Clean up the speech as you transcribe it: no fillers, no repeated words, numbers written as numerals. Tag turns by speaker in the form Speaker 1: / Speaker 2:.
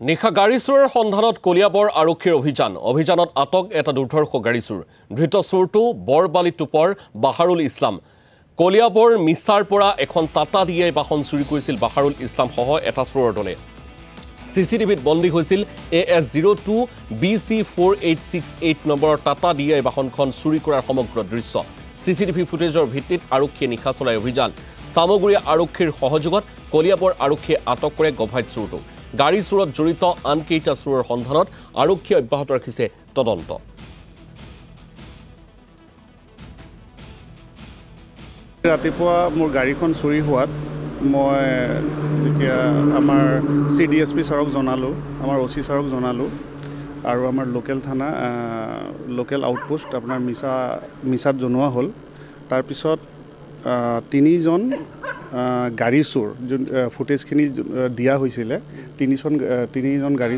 Speaker 1: নিশা গাড়ী চোৰৰ সন্ধানত কলিয়াবৰ আৰক্ষীৰ অভিযানত আটক এটা দুৰ্ধৰ্ষ গাড়ী চোৰ ধৃত চোৰটো বৰবালি টুপৰ বাহাৰুল ইছলাম কলিয়াবৰ মিছাৰ পৰা এখন টাটা ডিআই বাহন চুৰি কৰিছিল বাহাৰুল ইছলাম সহ এটা চোৰৰ দলে চিচিটিভিত বন্দী হৈছিল AS02 BC4868 নম্বৰৰ টাটা ডিআই বাহনখন চুৰি কৰাৰ সমগ্ৰ দৃশ্য চিচিটিভি ফুটেজৰ ভিত্তিত আৰক্ষীয়ে নিশা চলাই অভিযান সামগুৰিয়া আৰক্ষীৰ সহযোগত কলিয়াবৰ আৰক্ষীয়ে আটক কৰে গভাইত চোৰটো গাড়ী চোৰত জড়িত আন কেইটা চোৰৰ সন্ধানত আৰক্ষী অব্যাহত ৰাখিছে তদন্ত
Speaker 2: ৰাতিপুৱা মোৰ গাড়ীখন চুৰি হোৱাত মই যেতিয়া আমাৰ CDSP ছাৰক জনালোঁ আমাৰ OC ছাৰক জনালোঁ আৰু আমাৰ লোকেল থানা লোকেল আউটপোষ্ট আপোনাৰ মিছাত জনোৱা হ'ল তাৰ পিছত তিনিজন গাড়ী চোৰ ফুটেজখিনি দিয়া হৈছিলে তিনিজন গাড়ী